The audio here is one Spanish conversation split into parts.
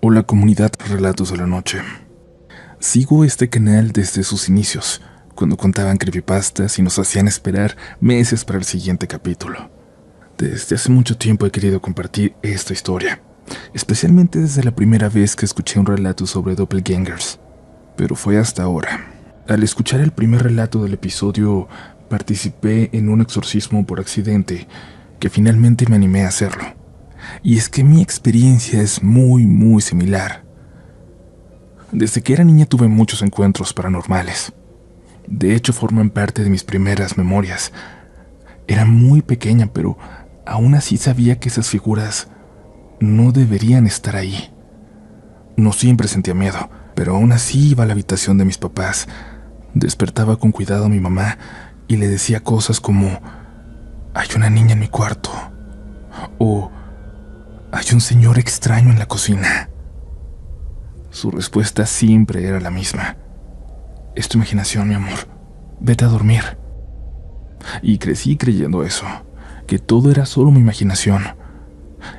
Hola comunidad Relatos de la Noche. Sigo este canal desde sus inicios, cuando contaban creepypastas y nos hacían esperar meses para el siguiente capítulo. Desde hace mucho tiempo he querido compartir esta historia, especialmente desde la primera vez que escuché un relato sobre doppelgangers. Pero fue hasta ahora. Al escuchar el primer relato del episodio, participé en un exorcismo por accidente, que finalmente me animé a hacerlo. Y es que mi experiencia es muy similar. Desde que era niña tuve muchos encuentros paranormales. De hecho, forman parte de mis primeras memorias. Era muy pequeña, pero aún así sabía que esas figuras no deberían estar ahí. No siempre sentía miedo, pero aún así iba a la habitación de mis papás. Despertaba con cuidado a mi mamá y le decía cosas como: «Hay una niña en mi cuarto», o «Hay un señor extraño en la cocina». Su respuesta siempre era la misma: «Es tu imaginación, mi amor. Vete a dormir». Y crecí creyendo eso, que todo era solo mi imaginación.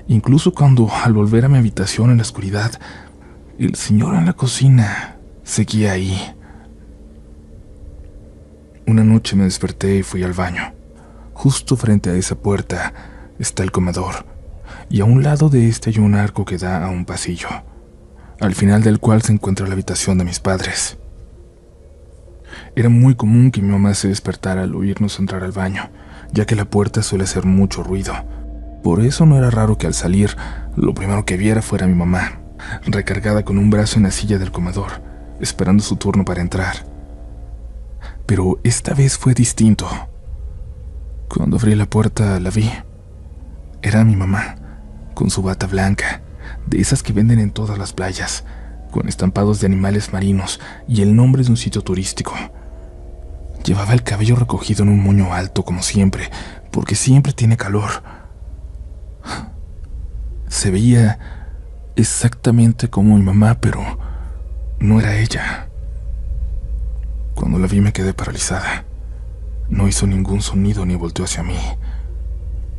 Incluso cuando, al volver a mi habitación en la oscuridad, el señor en la cocina seguía ahí. Una noche me desperté y fui al baño. Justo frente a esa puerta está el comedor, y a un lado de este hay un arco que da a un pasillo, al final del cual se encuentra la habitación de mis padres. Era muy común que mi mamá se despertara al oírnos entrar al baño, ya que la puerta suele hacer mucho ruido. Por eso no era raro que al salir, lo primero que viera fuera mi mamá, recargada con un brazo en la silla del comedor, esperando su turno para entrar. Pero esta vez fue distinto. Cuando abrí la puerta, la vi. Era mi mamá, con su bata blanca, de esas que venden en todas las playas, con estampados de animales marinos y el nombre de un sitio turístico. Llevaba el cabello recogido en un moño alto, como siempre, porque siempre tiene calor. Se veía exactamente como mi mamá, pero no era ella. Cuando la vi me quedé paralizada. No hizo ningún sonido ni volteó hacia mí.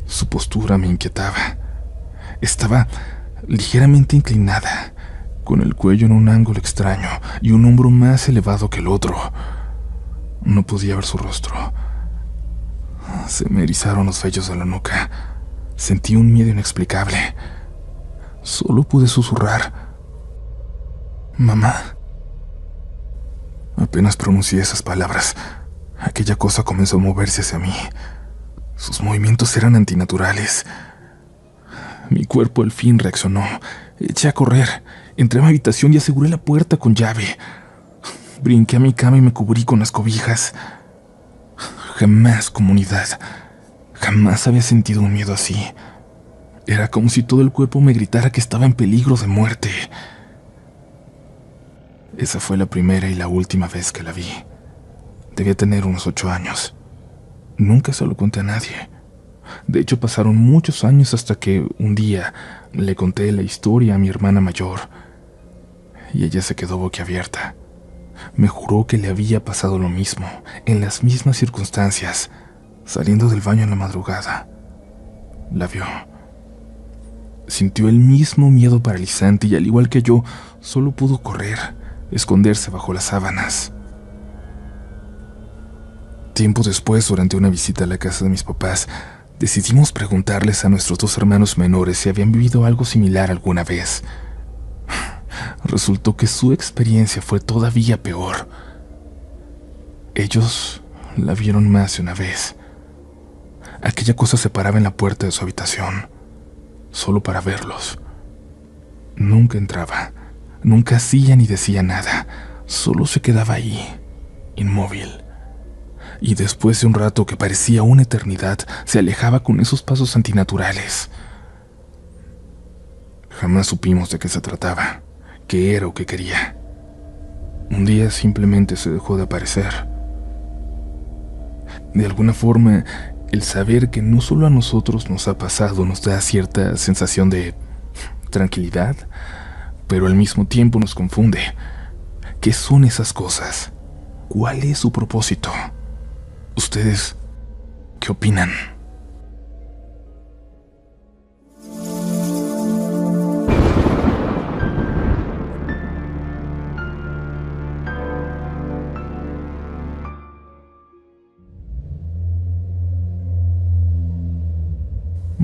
Su postura me inquietaba. Estaba ligeramente inclinada, con el cuello en un ángulo extraño y un hombro más elevado que el otro. No podía ver su rostro. Se me erizaron los vellos de la nuca. Sentí un miedo inexplicable. Solo pude susurrar: «Mamá». Apenas pronuncié esas palabras, aquella cosa comenzó a moverse hacia mí. Sus movimientos eran antinaturales. Mi cuerpo al fin reaccionó. Eché a correr, entré a mi habitación y aseguré la puerta con llave. Brinqué a mi cama y me cubrí con las cobijas. Jamás, comunidad, jamás había sentido un miedo así. Era como si todo el cuerpo me gritara que estaba en peligro de muerte. Esa fue la primera y la última vez que la vi. Debía tener unos 8 años. Nunca se lo conté a nadie. De hecho, pasaron muchos años hasta que un día le conté la historia a mi hermana mayor, y ella se quedó boquiabierta. Me juró que le había pasado lo mismo, en las mismas circunstancias, saliendo del baño en la madrugada. La vio. Sintió el mismo miedo paralizante y, al igual que yo, solo pudo correr, esconderse bajo las sábanas. Tiempo después, durante una visita a la casa de mis papás, decidimos preguntarles a nuestros 2 hermanos menores si habían vivido algo similar alguna vez. Resultó que su experiencia fue todavía peor. Ellos la vieron más de una vez. Aquella cosa se paraba en la puerta de su habitación, solo para verlos. Nunca entraba, nunca hacía ni decía nada, solo se quedaba ahí, inmóvil. Y después de un rato que parecía una eternidad, se alejaba con esos pasos antinaturales. Jamás supimos de qué se trataba, qué era o qué quería. Un día simplemente se dejó de aparecer. De alguna forma, el saber que no solo a nosotros nos ha pasado nos da cierta sensación de tranquilidad, pero al mismo tiempo nos confunde. ¿Qué son esas cosas? ¿Cuál es su propósito? ¿Ustedes qué opinan?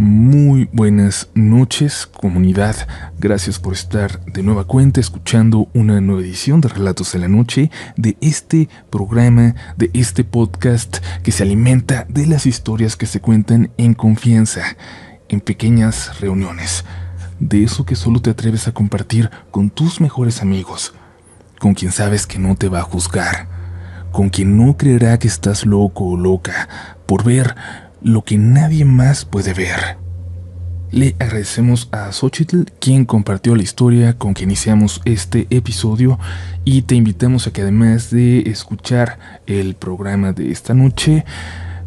Muy buenas noches, comunidad. Gracias por estar de nueva cuenta escuchando una nueva edición de Relatos de la Noche, de este programa, de este podcast que se alimenta de las historias que se cuentan en confianza, en pequeñas reuniones. De eso que solo te atreves a compartir con tus mejores amigos, con quien sabes que no te va a juzgar, con quien no creerá que estás loco o loca por ver lo que nadie más puede ver. Le agradecemos a Xochitl, quien compartió la historia con que iniciamos este episodio, y te invitamos a que además de escuchar el programa de esta noche,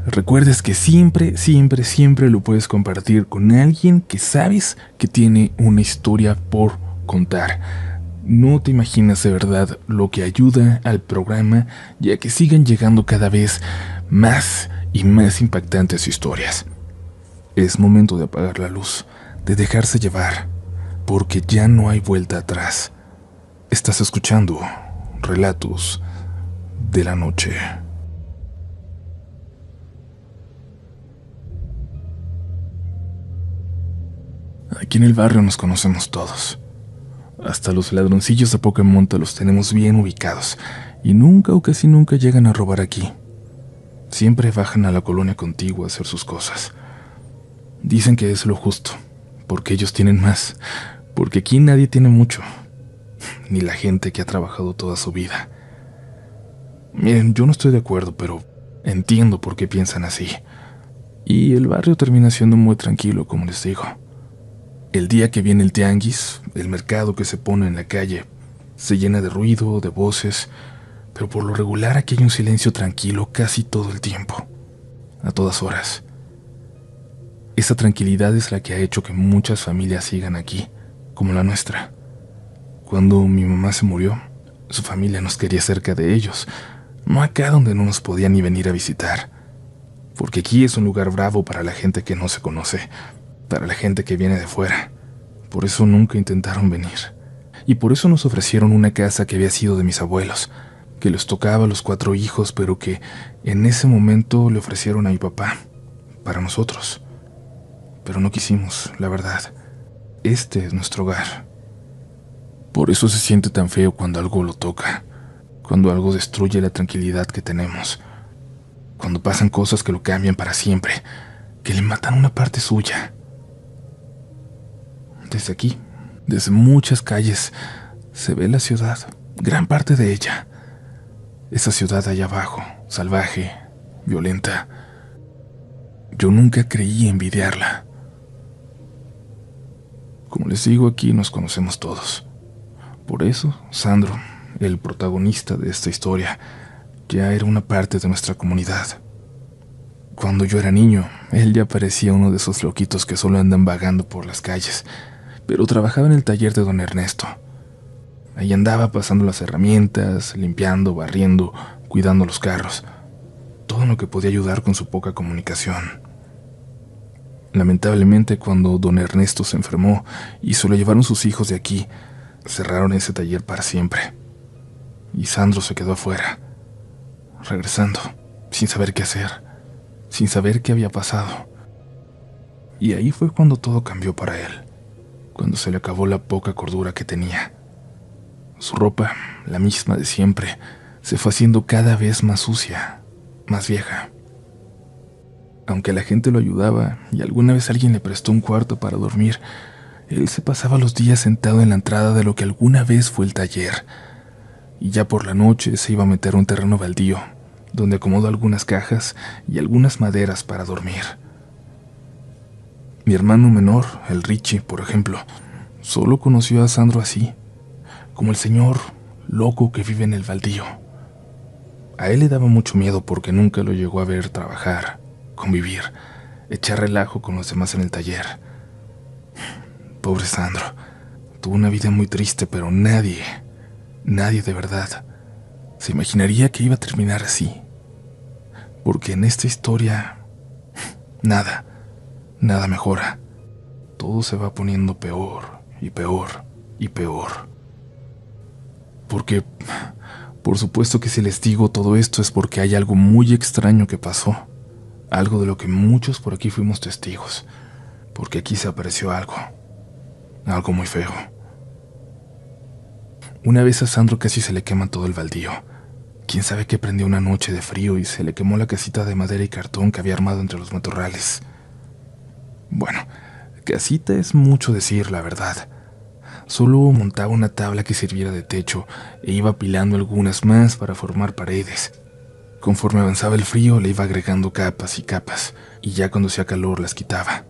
recuerdes que siempre lo puedes compartir con alguien que sabes que tiene una historia por contar. No te imaginas de verdad lo que ayuda al programa, ya que sigan llegando cada vez más y más impactantes historias. Es momento de apagar la luz, de dejarse llevar, porque ya no hay vuelta atrás. Estás escuchando Relatos de la Noche. Aquí en el barrio nos conocemos todos. Hasta los ladroncillos de Pokémon te los tenemos bien ubicados, y nunca o casi nunca llegan a robar aquí. Siempre bajan a la colonia contigua a hacer sus cosas. Dicen que es lo justo, porque ellos tienen más, porque aquí nadie tiene mucho, ni la gente que ha trabajado toda su vida. Miren, yo no estoy de acuerdo, pero entiendo por qué piensan así. Y el barrio termina siendo muy tranquilo, como les digo. El día que viene el tianguis, el mercado que se pone en la calle, se llena de ruido, de voces, pero por lo regular aquí hay un silencio tranquilo casi todo el tiempo, a todas horas. Esa tranquilidad es la que ha hecho que muchas familias sigan aquí, como la nuestra. Cuando mi mamá se murió, su familia nos quería cerca de ellos, no acá donde no nos podían ni venir a visitar, porque aquí es un lugar bravo para la gente que no se conoce, para la gente que viene de fuera. Por eso nunca intentaron venir, y por eso nos ofrecieron una casa que había sido de mis abuelos, que les tocaba a los 4 hijos, pero que en ese momento le ofrecieron a mi papá, para nosotros. Pero no quisimos, la verdad. Este es nuestro hogar. Por eso se siente tan feo cuando algo lo toca, cuando algo destruye la tranquilidad que tenemos, cuando pasan cosas que lo cambian para siempre, que le matan una parte suya. Desde aquí, desde muchas calles, se ve la ciudad, gran parte de ella. Esa ciudad allá abajo, salvaje, violenta. Yo nunca creí envidiarla. Como les digo, aquí nos conocemos todos. Por eso, Sandro, el protagonista de esta historia, ya era una parte de nuestra comunidad. Cuando yo era niño, él ya parecía uno de esos loquitos que solo andan vagando por las calles, pero trabajaba en el taller de don Ernesto. Ahí andaba pasando las herramientas, limpiando, barriendo, cuidando los carros, todo en lo que podía ayudar con su poca comunicación. Lamentablemente, cuando don Ernesto se enfermó y se lo llevaron sus hijos de aquí, cerraron ese taller para siempre. Y Sandro se quedó afuera, regresando, sin saber qué hacer, sin saber qué había pasado. Y ahí fue cuando todo cambió para él, cuando se le acabó la poca cordura que tenía. Su ropa, la misma de siempre, se fue haciendo cada vez más sucia, más vieja. Aunque la gente lo ayudaba y alguna vez alguien le prestó un cuarto para dormir, él se pasaba los días sentado en la entrada de lo que alguna vez fue el taller, y ya por la noche se iba a meter a un terreno baldío, donde acomodó algunas cajas y algunas maderas para dormir. Mi hermano menor, el Richie, por ejemplo, solo conoció a Sandro así, como el señor loco que vive en el baldío. A él le daba mucho miedo porque nunca lo llegó a ver trabajar, convivir, echar relajo con los demás en el taller. Pobre Sandro, tuvo una vida muy triste, pero nadie de verdad se imaginaría que iba a terminar así. Porque en esta historia, nada mejora. Todo se va poniendo peor y peor y peor. Porque, por supuesto que si les digo todo esto es porque hay algo muy extraño que pasó. Algo de lo que muchos por aquí fuimos testigos. porque aquí se apareció algo muy feo. Una vez a Sandro casi se le quema todo el baldío. Quién sabe qué prendió una noche de frío y se le quemó la casita de madera y cartón que había armado entre los matorrales. Bueno, casita es mucho decir, la verdad. Solo montaba una tabla que sirviera de techo e iba apilando algunas más para formar paredes. Conforme avanzaba el frío le iba agregando capas y capas, y ya cuando hacía calor las quitaba.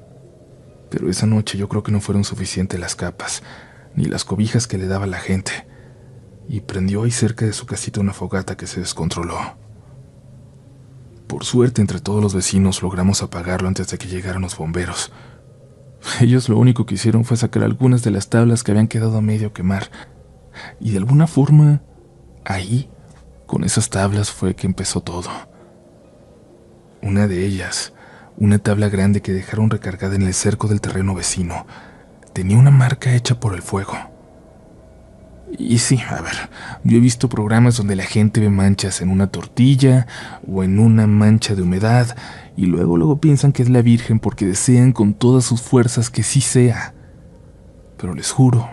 Pero esa noche yo creo que no fueron suficientes las capas, ni las cobijas que le daba la gente, y prendió ahí cerca de su casita una fogata que se descontroló. Por suerte, entre todos los vecinos logramos apagarlo antes de que llegaran los bomberos. Ellos lo único que hicieron fue sacar algunas de las tablas que habían quedado a medio quemar, y de alguna forma, ahí, con esas tablas fue que empezó todo. Una de ellas, una tabla grande que dejaron recargada en el cerco del terreno vecino, tenía una marca hecha por el fuego. Y sí, a ver, yo he visto programas donde la gente ve manchas en una tortilla o en una mancha de humedad y luego piensan que es la Virgen porque desean con todas sus fuerzas que sí sea. Pero les juro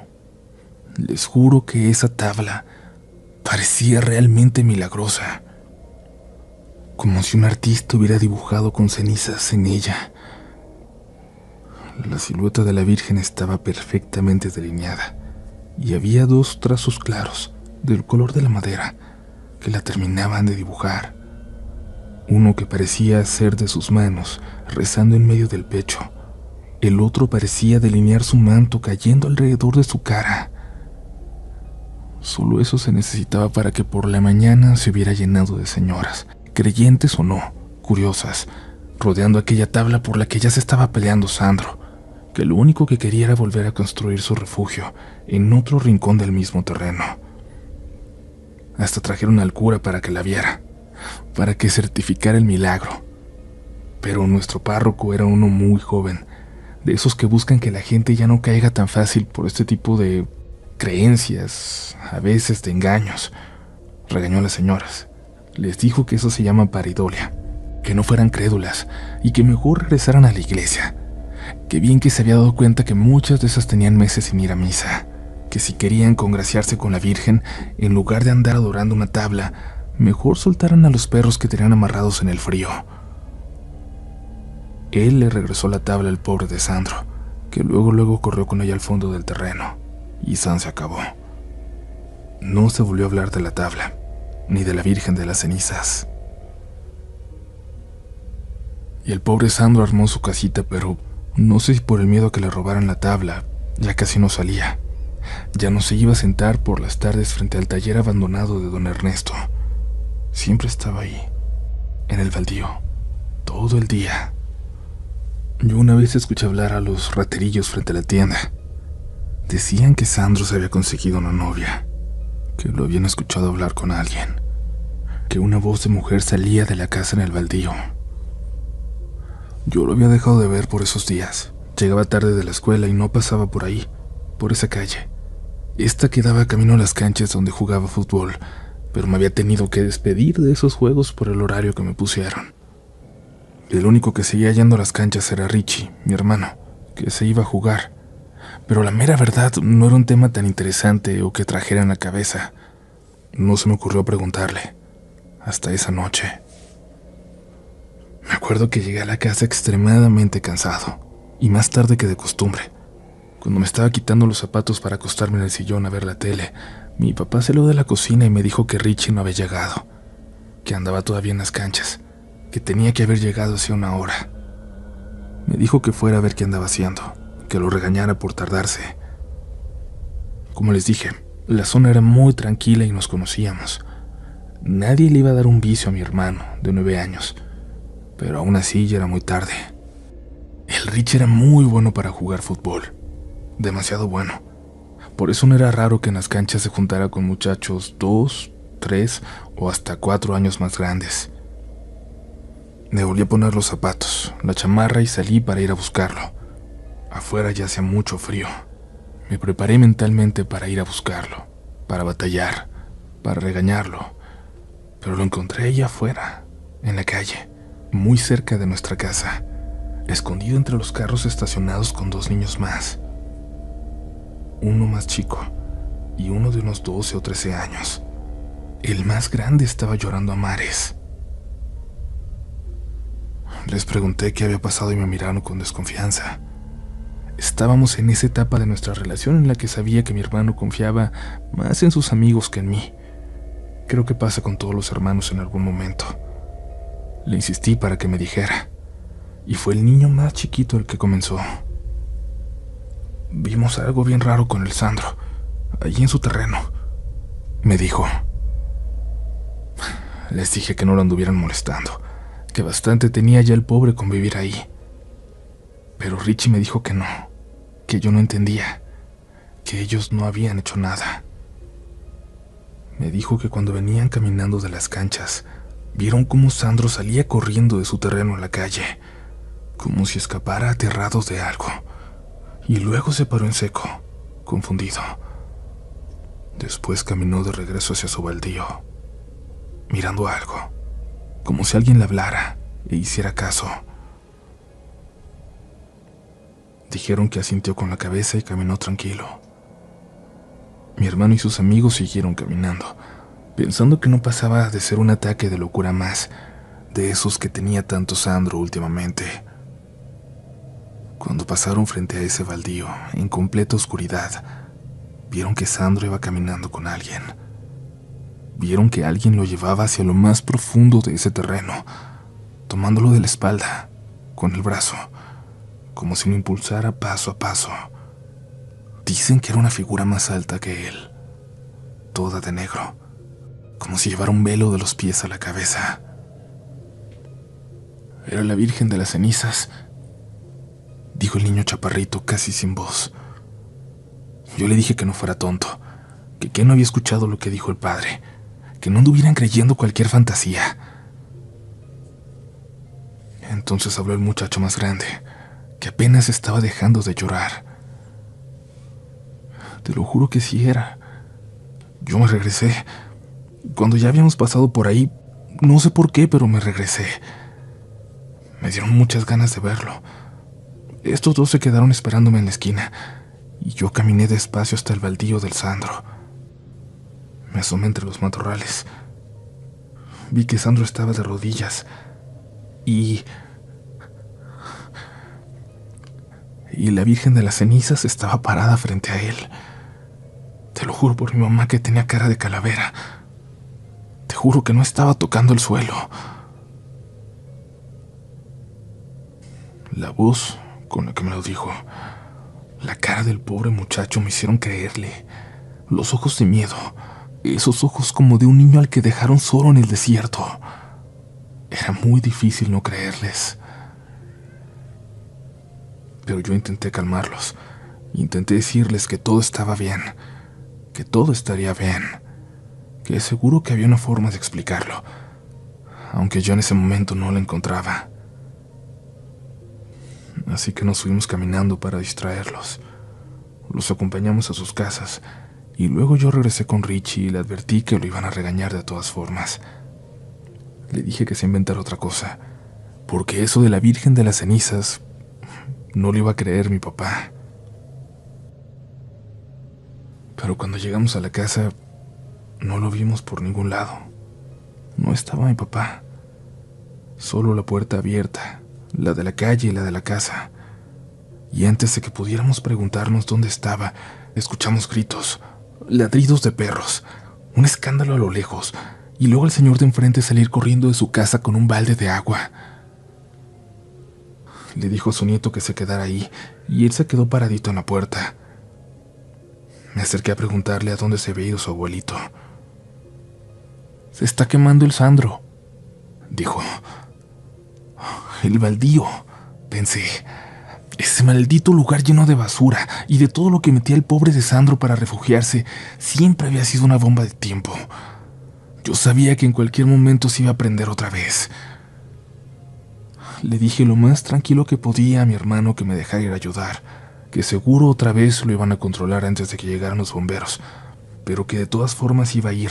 que esa tabla parecía realmente milagrosa, como si un artista hubiera dibujado con cenizas en ella. La silueta de la Virgen estaba perfectamente delineada y había 2 trazos claros del color de la madera que la terminaban de dibujar. Uno que parecía ser de sus manos rezando en medio del pecho, el otro parecía delinear su manto cayendo alrededor de su cara. Solo eso se necesitaba para que por la mañana se hubiera llenado de señoras, creyentes o no, curiosas, rodeando aquella tabla por la que ya se estaba peleando Sandro, que lo único que quería era volver a construir su refugio en otro rincón del mismo terreno. Hasta trajeron al cura para que la viera, para que certificara el milagro. Pero nuestro párroco era uno muy joven, de esos que buscan que la gente ya no caiga tan fácil por este tipo de creencias, a veces de engaños. Regañó a las señoras. Les dijo que eso se llama pareidolia, que no fueran crédulas y que mejor regresaran a la iglesia. Que bien que se había dado cuenta que muchas de esas tenían meses sin ir a misa, que si querían congraciarse con la Virgen, en lugar de andar adorando una tabla, mejor soltaran a los perros que tenían amarrados en el frío. Él le regresó la tabla al pobre de Sandro, que luego corrió con ella al fondo del terreno, y San se acabó. No se volvió a hablar de la tabla, ni de la Virgen de las Cenizas. Y el pobre Sandro armó su casita, pero no sé si por el miedo a que le robaran la tabla, ya casi no salía. Ya no se iba a sentar por las tardes frente al taller abandonado de don Ernesto. Siempre estaba ahí, en el baldío, todo el día. Yo una vez escuché hablar a los raterillos frente a la tienda. Decían que Sandro se había conseguido una novia, que lo habían escuchado hablar con alguien, que una voz de mujer salía de la casa en el baldío. Yo lo había dejado de ver por esos días. Llegaba tarde de la escuela y no pasaba por ahí, por esa calle. Esta quedaba camino a las canchas donde jugaba fútbol, pero me había tenido que despedir de esos juegos por el horario que me pusieron. El único que seguía yendo a las canchas era Richie, mi hermano, que se iba a jugar. Pero la mera verdad no era un tema tan interesante o que trajera en la cabeza. No se me ocurrió preguntarle, hasta esa noche. Me acuerdo que llegué a la casa extremadamente cansado, y más tarde que de costumbre. Cuando me estaba quitando los zapatos para acostarme en el sillón a ver la tele, mi papá salió de la cocina y me dijo que Richie no había llegado, que andaba todavía en las canchas, que tenía que haber llegado hace una hora. Me dijo que fuera a ver qué andaba haciendo, que lo regañara por tardarse. Como les dije, la zona era muy tranquila y nos conocíamos. Nadie le iba a dar un vicio a mi hermano, de 9 años, pero aún así ya era muy tarde. El Rich era muy bueno para jugar fútbol, demasiado bueno. Por eso no era raro que en las canchas se juntara con muchachos 2, 3 o hasta 4 años más grandes. Me volví a poner los zapatos, la chamarra y salí para ir a buscarlo. Afuera ya hacía mucho frío. Me preparé mentalmente para ir a buscarlo, para batallar, para regañarlo, pero lo encontré allá afuera, en la calle, muy cerca de nuestra casa. escondido entre los carros estacionados con 2 niños más. Uno más chico y uno de unos 12 o 13 años. El más grande estaba llorando a mares. Les pregunté qué había pasado y me miraron con desconfianza. Estábamos en esa etapa de nuestra relación en la que sabía que mi hermano confiaba más en sus amigos que en mí. Creo que pasa con todos los hermanos en algún momento. Le insistí para que me dijera, y fue el niño más chiquito el que comenzó. Vimos algo bien raro con el Sandro, allí en su terreno, me dijo. Les dije que no lo anduvieran molestando, que bastante tenía ya el pobre con vivir ahí. Pero Richie me dijo que no, que yo no entendía, que ellos no habían hecho nada. Me dijo que cuando venían caminando de las canchas, vieron cómo Sandro salía corriendo de su terreno a la calle, como si escapara aterrado de algo, y luego se paró en seco, confundido. Después caminó de regreso hacia su baldío, mirando algo, como si alguien le hablara e hiciera caso. Dijeron que asintió con la cabeza y caminó tranquilo. Mi hermano y sus amigos siguieron caminando, pensando que no pasaba de ser un ataque de locura más, de esos que tenía tanto Sandro últimamente. Cuando pasaron frente a ese baldío, en completa oscuridad, vieron que Sandro iba caminando con alguien. Vieron que alguien lo llevaba hacia lo más profundo de ese terreno, tomándolo de la espalda, con el brazo, como si lo impulsara paso a paso. Dicen que era una figura más alta que él, toda de negro, como si llevara un velo de los pies a la cabeza. Era la Virgen de las Cenizas, dijo el niño chaparrito casi sin voz. Yo le dije que no fuera tonto, que no había escuchado lo que dijo el padre, que no anduvieran creyendo cualquier fantasía. Entonces habló el muchacho más grande, que apenas estaba dejando de llorar. Te lo juro que sí era. Yo me regresé. Cuando ya habíamos pasado por ahí, no sé por qué, pero me regresé. Me dieron muchas ganas de verlo. Estos dos se quedaron esperándome en la esquina, y yo caminé despacio hasta el baldío del Sandro. Me asomé entre los matorrales. Vi que Sandro estaba de rodillas, y la Virgen de las Cenizas estaba parada frente a él. Te lo juro por mi mamá que tenía cara de calavera. Te juro que no estaba tocando el suelo. La voz con la que me lo dijo, la cara del pobre muchacho me hicieron creerle. Los ojos de miedo, esos ojos como de un niño al que dejaron solo en el desierto. Era muy difícil no creerles. Pero yo intenté calmarlos. Intenté decirles que todo estaba bien, que todo estaría bien, que seguro que había una forma de explicarlo, aunque yo en ese momento no la encontraba. Así que nos fuimos caminando para distraerlos. Los acompañamos a sus casas, y luego yo regresé con Richie y le advertí que lo iban a regañar de todas formas. Le dije que se inventara otra cosa, porque eso de la Virgen de las Cenizas no lo iba a creer mi papá. Pero cuando llegamos a la casa, no lo vimos por ningún lado. No estaba mi papá. Solo la puerta abierta, la de la calle y la de la casa. Y antes de que pudiéramos preguntarnos dónde estaba, escuchamos gritos, ladridos de perros, un escándalo a lo lejos, y luego el señor de enfrente salir corriendo de su casa con un balde de agua. Le dijo a su nieto que se quedara ahí, y él se quedó paradito en la puerta. Me acerqué a preguntarle a dónde se había ido su abuelito. «Se está quemando el Sandro», dijo. «El baldío», pensé. Ese maldito lugar lleno de basura y de todo lo que metía el pobre de Sandro para refugiarse siempre había sido una bomba de tiempo. Yo sabía que en cualquier momento se iba a prender otra vez. Le dije lo más tranquilo que podía a mi hermano que me dejara ir a ayudar, que seguro otra vez lo iban a controlar antes de que llegaran los bomberos, pero que de todas formas iba a ir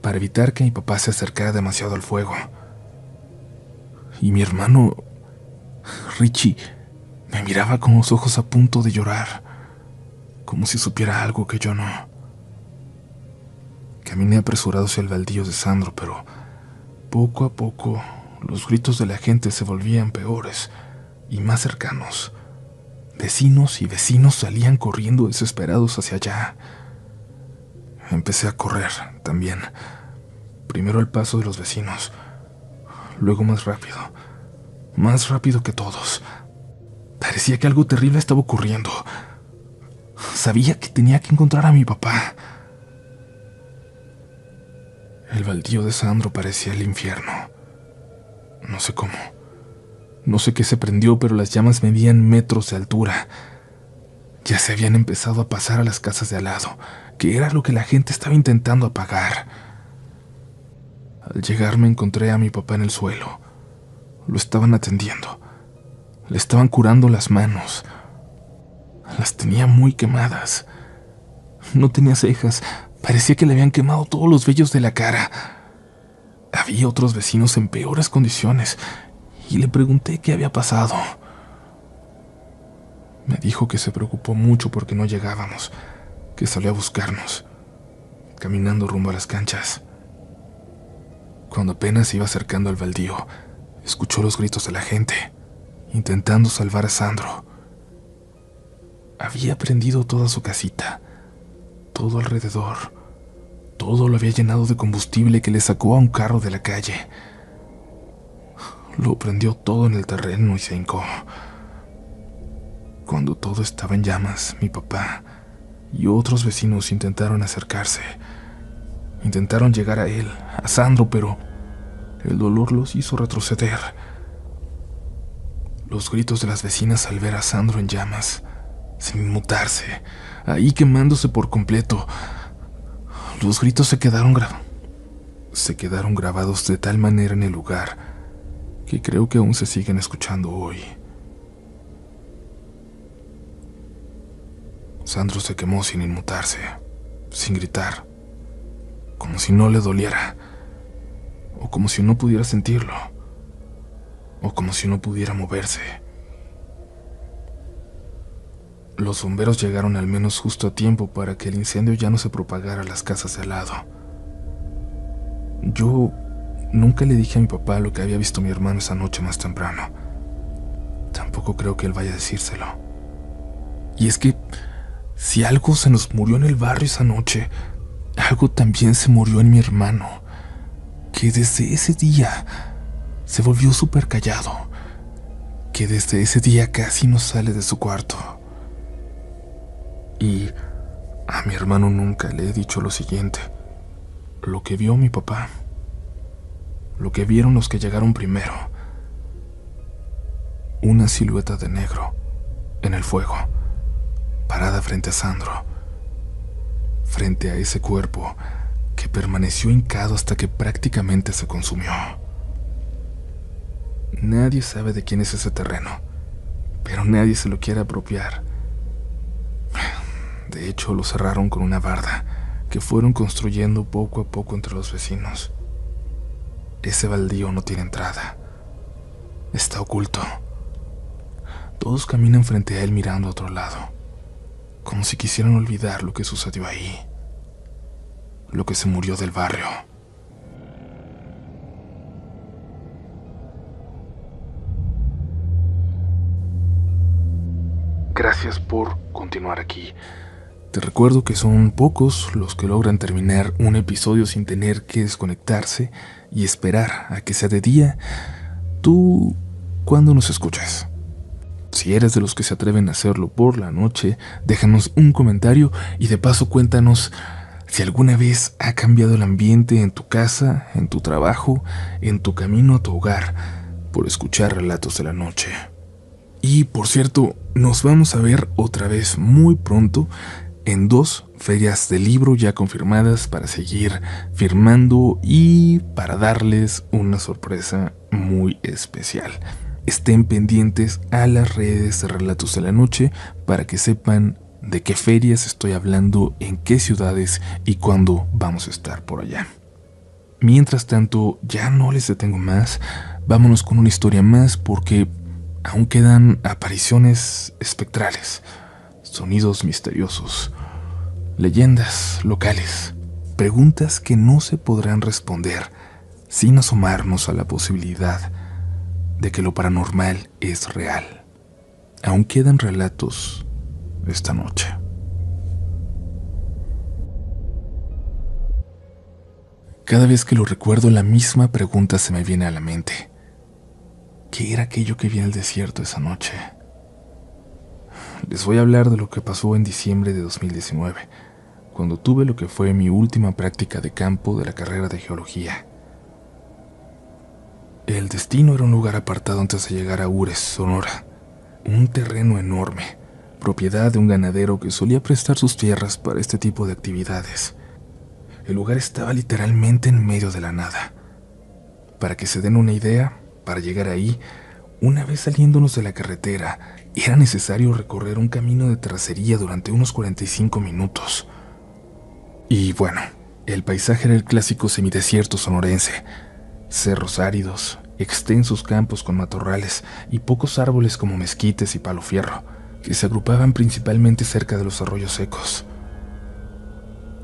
para evitar que mi papá se acercara demasiado al fuego. Y mi hermano, Richie, miraba con los ojos a punto de llorar, como si supiera algo que yo no. Caminé apresurado hacia el baldío de Sandro, pero poco a poco los gritos de la gente se volvían peores y más cercanos. Vecinos y vecinos salían corriendo desesperados hacia allá. Empecé a correr también. Primero al paso de los vecinos, luego más rápido que todos. Parecía que algo terrible estaba ocurriendo. Sabía que tenía que encontrar a mi papá. El baldío de Sandro parecía el infierno. No sé cómo. No sé qué se prendió, pero las llamas medían metros de altura. Ya se habían empezado a pasar a las casas de al lado, que era lo que la gente estaba intentando apagar. Al llegar me encontré a mi papá en el suelo. Lo estaban atendiendo. Le estaban curando las manos. Las tenía muy quemadas. No tenía cejas. Parecía que le habían quemado todos los vellos de la cara. Había otros vecinos en peores condiciones y le pregunté qué había pasado. Me dijo que se preocupó mucho porque no llegábamos, que salió a buscarnos, caminando rumbo a las canchas. Cuando apenas se iba acercando al baldío, escuchó los gritos de la gente, intentando salvar a Sandro. Había prendido toda su casita, todo alrededor. Todo lo había llenado de combustible que le sacó a un carro de la calle. Lo prendió todo en el terreno y se hincó. Cuando todo estaba en llamas, mi papá y otros vecinos intentaron acercarse. Intentaron llegar a él, a Sandro, pero el dolor los hizo retroceder. Los gritos de las vecinas al ver a Sandro en llamas, sin inmutarse, ahí quemándose por completo. Los gritos se quedaron grabados de tal manera en el lugar que creo que aún se siguen escuchando hoy. Sandro se quemó sin inmutarse, sin gritar, como si no le doliera, o como si no pudiera sentirlo, o como si no pudiera moverse. Los bomberos llegaron al menos justo a tiempo para que el incendio ya no se propagara a las casas de al lado. Yo nunca le dije a mi papá lo que había visto mi hermano esa noche más temprano. Tampoco creo que él vaya a decírselo. Y es que si algo se nos murió en el barrio esa noche, algo también se murió en mi hermano, que desde ese día se volvió súper callado, que desde ese día casi no sale de su cuarto. Y a mi hermano nunca le he dicho lo siguiente: lo que vio mi papá, lo que vieron los que llegaron primero, una silueta de negro en el fuego, parada frente a Sandro, frente a ese cuerpo que permaneció hincado hasta que prácticamente se consumió. Nadie sabe de quién es ese terreno, pero nadie se lo quiere apropiar. De hecho, lo cerraron con una barda que fueron construyendo poco a poco entre los vecinos. Ese baldío no tiene entrada. Está oculto. Todos caminan frente a él mirando a otro lado, como si quisieran olvidar lo que sucedió ahí, lo que se murió del barrio. Gracias por continuar aquí. Te recuerdo que son pocos los que logran terminar un episodio sin tener que desconectarse y esperar a que sea de día. ¿Tú cuándo nos escuchas? Si eres de los que se atreven a hacerlo por la noche, déjanos un comentario y de paso cuéntanos si alguna vez ha cambiado el ambiente en tu casa, en tu trabajo, en tu camino a tu hogar, por escuchar relatos de la noche. Y por cierto, nos vamos a ver otra vez muy pronto en 2 ferias de libro ya confirmadas para seguir firmando y para darles una sorpresa muy especial. Estén pendientes a las redes de Relatos de la Noche para que sepan de qué ferias estoy hablando, en qué ciudades y cuándo vamos a estar por allá. Mientras tanto, ya no les detengo más, vámonos con una historia más porque Aún quedan apariciones espectrales, sonidos misteriosos, leyendas locales, preguntas que no se podrán responder sin asomarnos a la posibilidad de que lo paranormal es real. Aún quedan relatos esta noche. Cada vez que lo recuerdo, la misma pregunta se me viene a la mente. ¿Qué era aquello que vi en el desierto esa noche? Les voy a hablar de lo que pasó en diciembre de 2019, cuando tuve lo que fue mi última práctica de campo de la carrera de geología. El destino era un lugar apartado antes de llegar a Ures, Sonora, un terreno enorme, propiedad de un ganadero que solía prestar sus tierras para este tipo de actividades. El lugar estaba literalmente en medio de la nada. Para que se den una idea, para llegar ahí, una vez saliéndonos de la carretera, era necesario recorrer un camino de terracería durante unos 45 minutos. Y bueno, el paisaje era el clásico semidesierto sonorense. Cerros áridos, extensos campos con matorrales y pocos árboles como mezquites y palo fierro, que se agrupaban principalmente cerca de los arroyos secos.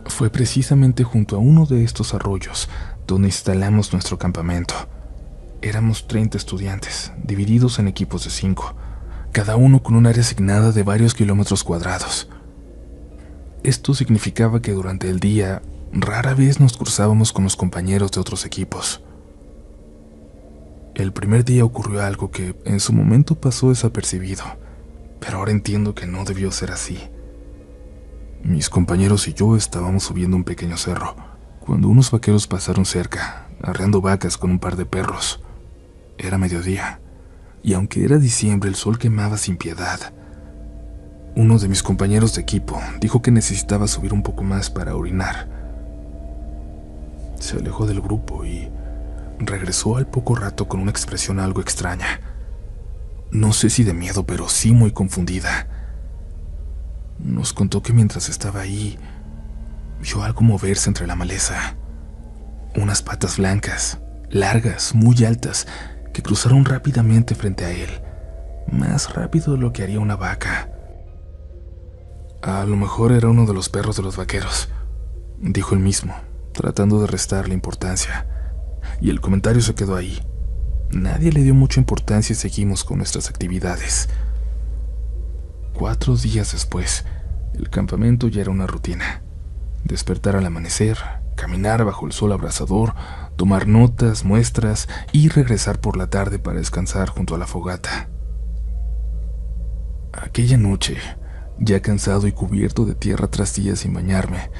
Fue precisamente junto a uno de estos arroyos donde instalamos nuestro campamento. Éramos 30 estudiantes, divididos en equipos de 5, cada uno con un área asignada de varios kilómetros cuadrados. Esto significaba que durante el día rara vez nos cruzábamos con los compañeros de otros equipos. El primer día ocurrió algo que en su momento pasó desapercibido, pero ahora entiendo que no debió ser así. Mis compañeros y yo estábamos subiendo un pequeño cerro, cuando unos vaqueros pasaron cerca, arreando vacas con un par de perros. Era mediodía, y aunque era diciembre, el sol quemaba sin piedad. Uno de mis compañeros de equipo dijo que necesitaba subir un poco más para orinar. Se alejó del grupo y regresó al poco rato con una expresión algo extraña. No sé si de miedo, pero sí muy confundida. Nos contó que mientras estaba ahí, vio algo moverse entre la maleza. Unas patas blancas, largas, muy altas, que cruzaron rápidamente frente a él, más rápido de lo que haría una vaca. A lo mejor era uno de los perros de los vaqueros, dijo él mismo, tratando de restarle importancia. Y el comentario se quedó ahí. Nadie le dio mucha importancia y seguimos con nuestras actividades. 4 días después, el campamento ya era una rutina. Despertar al amanecer, caminar bajo el sol abrasador, tomar notas, muestras y regresar por la tarde para descansar junto a la fogata. Aquella noche, ya cansado y cubierto de tierra tras días sin bañarme,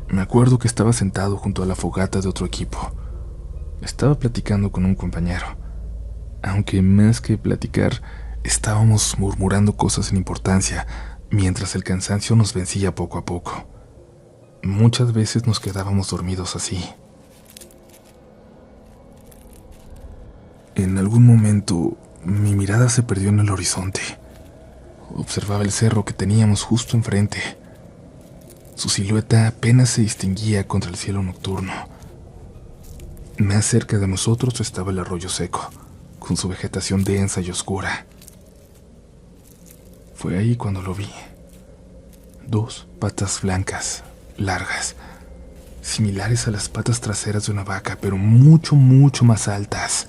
me acuerdo que estaba sentado junto a la fogata de otro equipo. Estaba platicando con un compañero, aunque más que platicar, estábamos murmurando cosas sin importancia, mientras el cansancio nos vencía poco a poco. Muchas veces nos quedábamos dormidos así. En algún momento, mi mirada se perdió en el horizonte. Observaba el cerro que teníamos justo enfrente. Su silueta apenas se distinguía contra el cielo nocturno. Más cerca de nosotros estaba el arroyo seco, con su vegetación densa y oscura. Fue ahí cuando lo vi. 2 patas blancas, largas, similares a las patas traseras de una vaca, pero mucho, mucho más altas.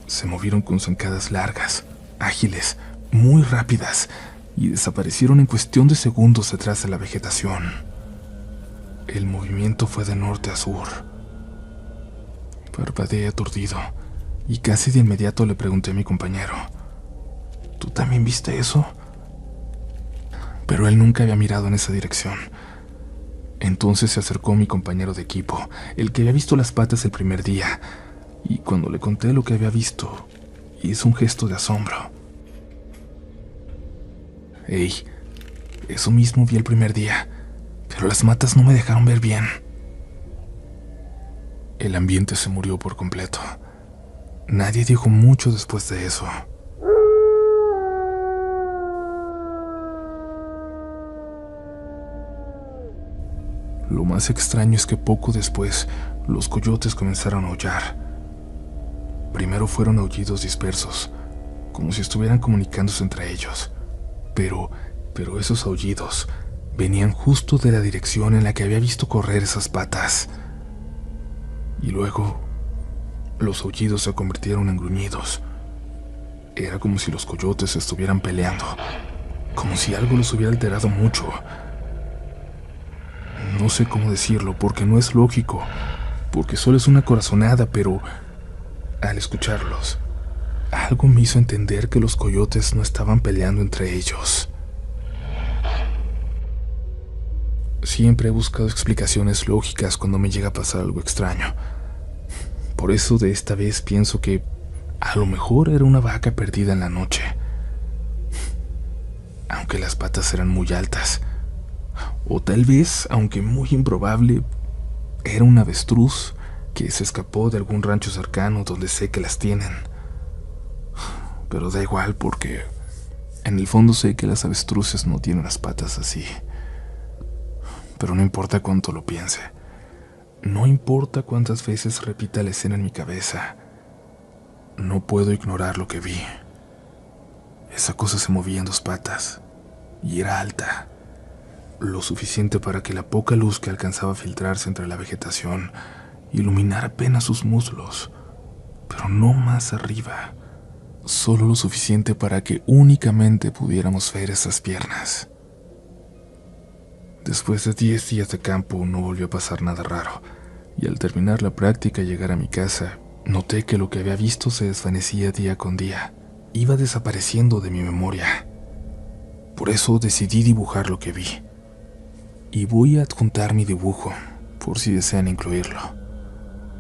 Se movieron con zancadas largas, ágiles, muy rápidas, y desaparecieron en cuestión de segundos detrás de la vegetación. El movimiento fue de norte a sur. Parpadeé aturdido, y casi de inmediato le pregunté a mi compañero: ¿tú también viste eso? Pero él nunca había mirado en esa dirección. Entonces se acercó mi compañero de equipo, el que había visto las patas el primer día, y cuando le conté lo que había visto, hizo un gesto de asombro. «Ey, eso mismo vi el primer día, pero las matas no me dejaron ver bien». El ambiente se murió por completo. Nadie dijo mucho después de eso. Lo más extraño es que poco después los coyotes comenzaron a aullar. Primero fueron aullidos dispersos, como si estuvieran comunicándose entre ellos. Pero esos aullidos venían justo de la dirección en la que había visto correr esas patas. Y luego, los aullidos se convirtieron en gruñidos. Era como si los coyotes estuvieran peleando, como si algo los hubiera alterado mucho. No sé cómo decirlo, porque no es lógico, porque solo es una corazonada, pero al escucharlos, algo me hizo entender que los coyotes no estaban peleando entre ellos. Siempre he buscado explicaciones lógicas cuando me llega a pasar algo extraño. Por eso de esta vez pienso que a lo mejor era una vaca perdida en la noche. Aunque las patas eran muy altas. O tal vez, aunque muy improbable, era un avestruz que se escapó de algún rancho cercano donde sé que las tienen. Pero da igual porque en el fondo sé que las avestruces no tienen las patas así. Pero no importa cuánto lo piense. No importa cuántas veces repita la escena en mi cabeza. No puedo ignorar lo que vi. Esa cosa se movía en dos patas y era alta, lo suficiente para que la poca luz que alcanzaba a filtrarse entre la vegetación iluminara apenas sus muslos, pero no más arriba, solo lo suficiente para que únicamente pudiéramos ver esas piernas. Después de 10 días de campo no volvió a pasar nada raro, y al terminar la práctica y llegar a mi casa, noté que lo que había visto se desvanecía día con día, iba desapareciendo de mi memoria. Por eso decidí dibujar lo que vi. Y voy a adjuntar mi dibujo, por si desean incluirlo.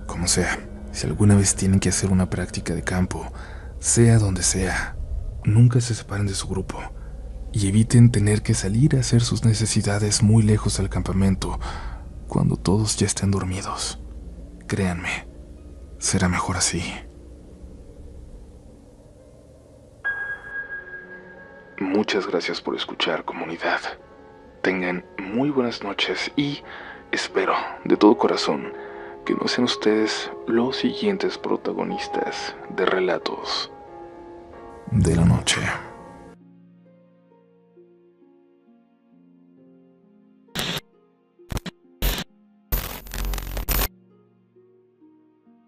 Como sea, si alguna vez tienen que hacer una práctica de campo, sea donde sea, nunca se separen de su grupo y eviten tener que salir a hacer sus necesidades muy lejos del campamento cuando todos ya estén dormidos. Créanme, será mejor así. Muchas gracias por escuchar, comunidad. Tengan muy buenas noches y espero de todo corazón que no sean ustedes los siguientes protagonistas de relatos de la noche.